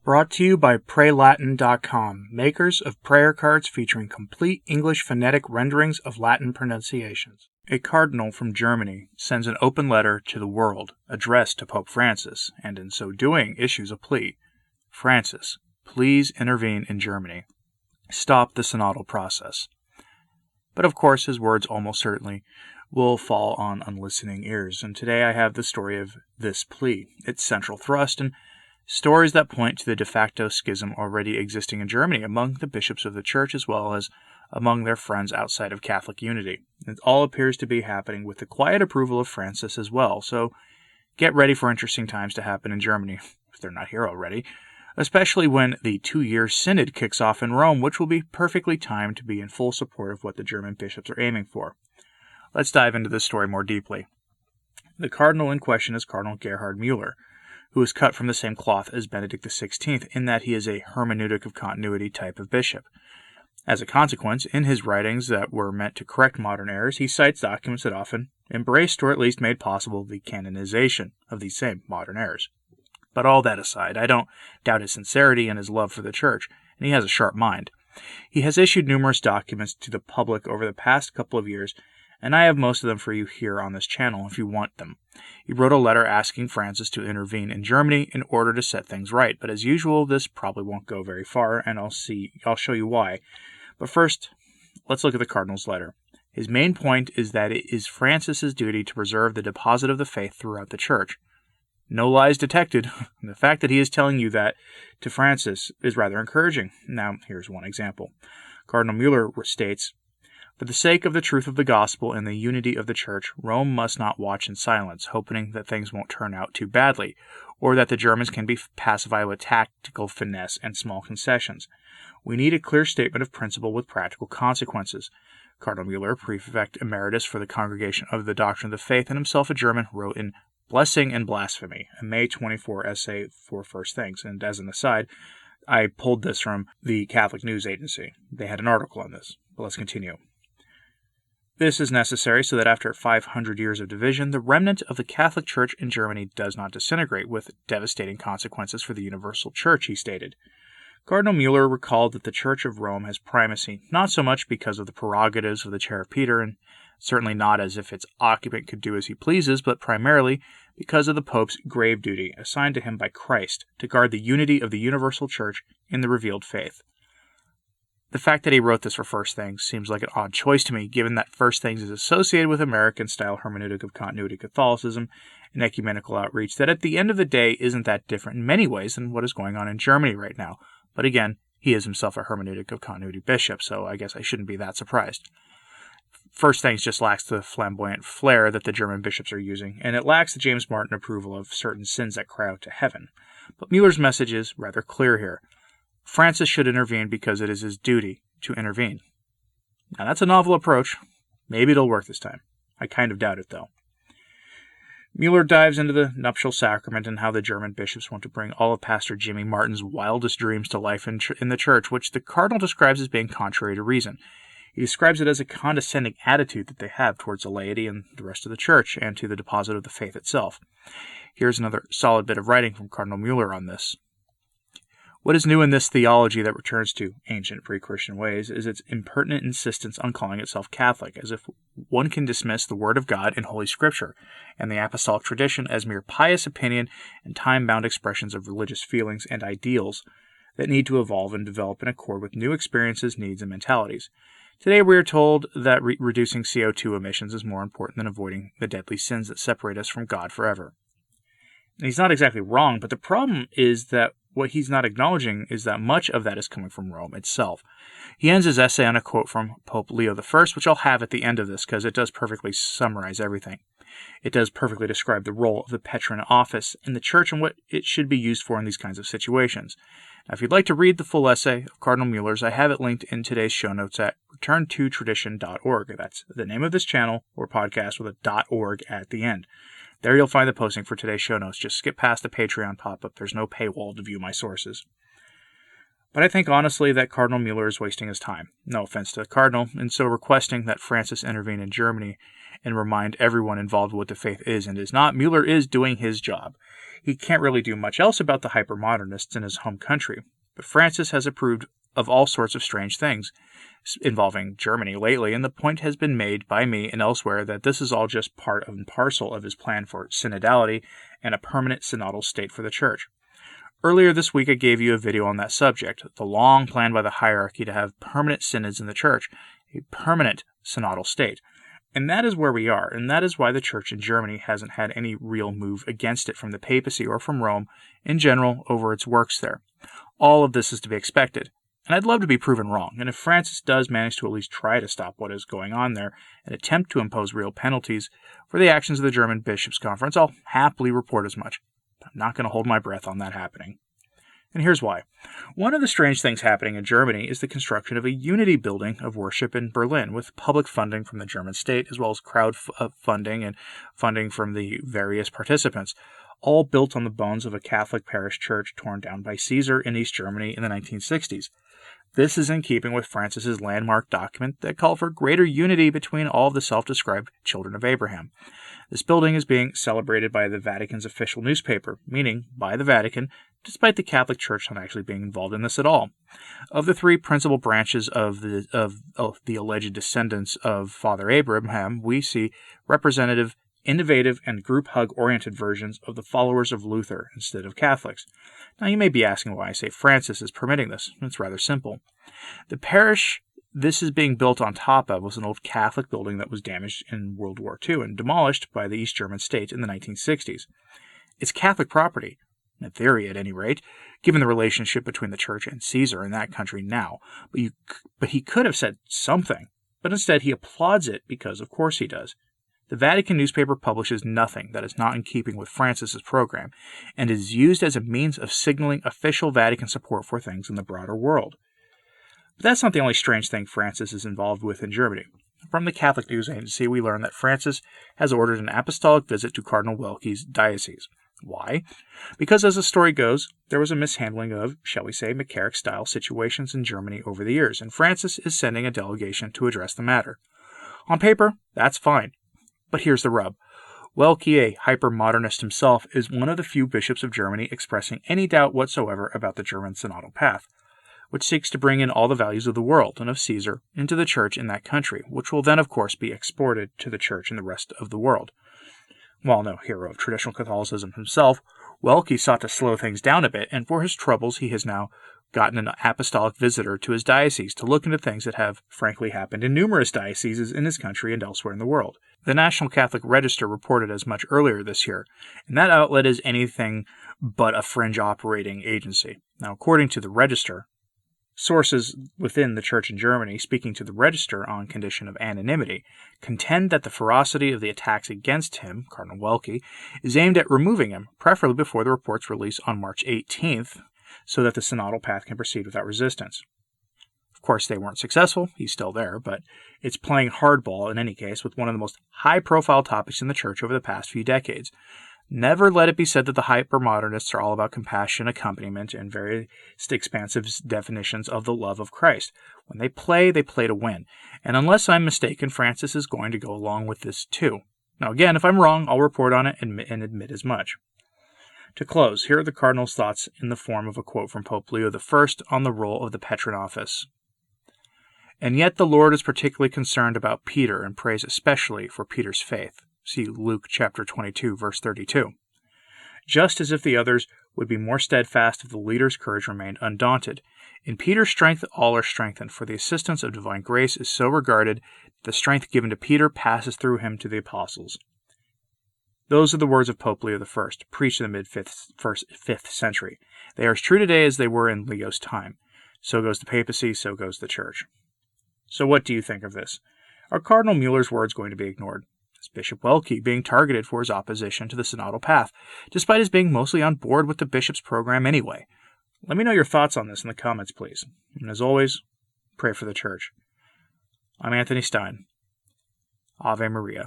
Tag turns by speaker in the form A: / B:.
A: Brought to you by PrayLatin.com, makers of prayer cards featuring complete English phonetic renderings of Latin pronunciations. A cardinal from Germany sends an open letter to the world addressed to Pope Francis, and in so doing issues a plea. Francis, please intervene in Germany. Stop the synodal process. But of course his words almost certainly will fall on unlistening ears, and today I have the story of this plea, its central thrust, and stories that point to the de facto schism already existing in Germany among the bishops of the Church as well as among their friends outside of Catholic unity. It all appears to be happening with the quiet approval of Francis as well, so get ready for interesting times to happen in Germany, if they're not here already, especially when the 2-year synod kicks off in Rome, which will be perfectly timed to be in full support of what the German bishops are aiming for. Let's dive into this story more deeply. The cardinal in question is Cardinal Gerhard Mueller, who is cut from the same cloth as Benedict XVI in that he is a hermeneutic of continuity type of bishop. As a consequence, in his writings that were meant to correct modern errors, he cites documents that often embraced or at least made possible the canonization of these same modern errors. But all that aside, I don't doubt his sincerity and his love for the Church, and he has a sharp mind. He has issued numerous documents to the public over the past couple of years, and I have most of them for you here on this channel if you want them. He wrote a letter asking Francis to intervene in Germany in order to set things right, but as usual, this probably won't go very far, and I'll show you why. But first, let's look at the Cardinal's letter. His main point is that it is Francis's duty to preserve the deposit of the faith throughout the Church. No lies detected. The fact that he is telling you that to Francis is rather encouraging. Now, here's one example. Cardinal Mueller states, "For the sake of the truth of the gospel and the unity of the Church, Rome must not watch in silence, hoping that things won't turn out too badly, or that the Germans can be pacified with tactical finesse and small concessions. We need a clear statement of principle with practical consequences." Cardinal Mueller, Prefect Emeritus for the Congregation of the Doctrine of the Faith and himself a German, wrote in Blessing and Blasphemy, a May 24 essay for First Things. And as an aside, I pulled this from the Catholic News Agency. They had an article on this. But let's continue. "This is necessary so that after 500 years of division, the remnant of the Catholic Church in Germany does not disintegrate, with devastating consequences for the universal Church," he stated. Cardinal Mueller recalled that the Church of Rome has primacy, not so much because of the prerogatives of the Chair of Peter, and certainly not as if its occupant could do as he pleases, but primarily because of the Pope's grave duty assigned to him by Christ to guard the unity of the universal Church in the revealed faith. The fact that he wrote this for First Things seems like an odd choice to me, given that First Things is associated with American-style hermeneutic of continuity Catholicism and ecumenical outreach that at the end of the day isn't that different in many ways than what is going on in Germany right now. But again, he is himself a hermeneutic of continuity bishop, so I guess I shouldn't be that surprised. First Things just lacks the flamboyant flair that the German bishops are using, and it lacks the James Martin approval of certain sins that cry out to heaven. But Mueller's message is rather clear here. Francis should intervene because it is his duty to intervene. Now that's a novel approach. Maybe it'll work this time. I kind of doubt it, though. Mueller dives into the nuptial sacrament and how the German bishops want to bring all of Pastor Jimmy Martin's wildest dreams to life in the Church, which the Cardinal describes as being contrary to reason. He describes it as a condescending attitude that they have towards the laity and the rest of the Church, and to the deposit of the faith itself. Here's another solid bit of writing from Cardinal Mueller on this. "What is new in this theology that returns to ancient pre-Christian ways is its impertinent insistence on calling itself Catholic, as if one can dismiss the Word of God in Holy Scripture and the apostolic tradition as mere pious opinion and time-bound expressions of religious feelings and ideals that need to evolve and develop in accord with new experiences, needs, and mentalities. Today we are told that reducing CO2 emissions is more important than avoiding the deadly sins that separate us from God forever." And he's not exactly wrong, but the problem is that what he's not acknowledging is that much of that is coming from Rome itself. He ends his essay on a quote from Pope Leo I, which I'll have at the end of this because it does perfectly summarize everything. It does perfectly describe the role of the patron office in the Church and what it should be used for in these kinds of situations. Now, if you'd like to read the full essay of Cardinal Mueller's, I have it linked in today's show notes at returntotradition.org. That's the name of this channel or podcast with a .org at the end. There you'll find the posting for today's show notes. Just skip past the Patreon pop-up. There's no paywall to view my sources. But I think honestly that Cardinal Mueller is wasting his time. No offense to the Cardinal, in so requesting that Francis intervene in Germany and remind everyone involved what the faith is and is not, Mueller is doing his job. He can't really do much else about the hyper-modernists in his home country, but Francis has approved of all sorts of strange things involving Germany lately, and the point has been made by me and elsewhere that this is all just part and parcel of his plan for synodality and a permanent synodal state for the Church. Earlier this week I gave you a video on that subject, the long plan by the hierarchy to have permanent synods in the Church, a permanent synodal state. And that is where we are, and that is why the Church in Germany hasn't had any real move against it from the papacy or from Rome in general over its works there. All of this is to be expected, and I'd love to be proven wrong, and if Francis does manage to at least try to stop what is going on there and attempt to impose real penalties for the actions of the German Bishops' Conference, I'll happily report as much. I'm not going to hold my breath on that happening. And here's why. One of the strange things happening in Germany is the construction of a unity building of worship in Berlin with public funding from the German state as well as funding and funding from the various participants, all built on the bones of a Catholic parish church torn down by Caesar in East Germany in the 1960s. This is in keeping with Francis's landmark document that called for greater unity between all of the self-described children of Abraham. This building is being celebrated by the Vatican's official newspaper, meaning by the Vatican, despite the Catholic Church not actually being involved in this at all. Of the three principal branches of the alleged descendants of Father Abraham, we see representative, innovative, and group hug-oriented versions of the followers of Luther instead of Catholics. Now you may be asking why I say Francis is permitting this. It's rather simple. The parish this is being built on top of was an old Catholic building that was damaged in World War II and demolished by the East German state in the 1960s. It's Catholic property, in theory at any rate, given the relationship between the Church and Caesar in that country now. But he could have said something, but instead he applauds it because of course he does. The Vatican newspaper publishes nothing that is not in keeping with Francis's program, and is used as a means of signaling official Vatican support for things in the broader world. But that's not the only strange thing Francis is involved with in Germany. From the Catholic News Agency, we learn that Francis has ordered an apostolic visit to Cardinal Welke's diocese. Why? Because, as the story goes, there was a mishandling of, shall we say, McCarrick-style situations in Germany over the years, and Francis is sending a delegation to address the matter. On paper, that's fine. But here's the rub. Welke, a hyper-modernist himself, is one of the few bishops of Germany expressing any doubt whatsoever about the German synodal path, which seeks to bring in all the values of the world and of Caesar into the Church in that country, which will then, of course, be exported to the Church in the rest of the world. While no hero of traditional Catholicism himself, Welke sought to slow things down a bit, and for his troubles he has now gotten an apostolic visitor to his diocese to look into things that have, frankly, happened in numerous dioceses in his country and elsewhere in the world. The National Catholic Register reported as much earlier this year, and that outlet is anything but a fringe operating agency. Now, according to the Register, sources within the Church in Germany, speaking to the Register on condition of anonymity, contend that the ferocity of the attacks against him, Cardinal Welke, is aimed at removing him, preferably before the report's release on March 18th, so that the synodal path can proceed without resistance. Of course, they weren't successful. He's still there, but it's playing hardball in any case with one of the most high-profile topics in the Church over the past few decades. Never let it be said that the hyper-modernists are all about compassion, accompaniment, and very expansive definitions of the love of Christ. When they play to win. And unless I'm mistaken, Francis is going to go along with this too. Now again, if I'm wrong, I'll report on it and admit as much. To close, here are the Cardinal's thoughts in the form of a quote from Pope Leo I on the role of the patron office. And yet the Lord is particularly concerned about Peter and prays especially for Peter's faith. See Luke chapter 22, verse 32. Just as if the others would be more steadfast if the leader's courage remained undaunted. In Peter's strength all are strengthened, for the assistance of divine grace is so regarded that the strength given to Peter passes through him to the apostles. Those are the words of Pope Leo I, preached in the mid-5th century. They are as true today as they were in Leo's time. So goes the papacy, so goes the Church. So what do you think of this? Are Cardinal Mueller's words going to be ignored? Is Bishop Welke being targeted for his opposition to the synodal path, despite his being mostly on board with the bishop's program anyway? Let me know your thoughts on this in the comments, please. And as always, pray for the Church. I'm Anthony Stine. Ave Maria.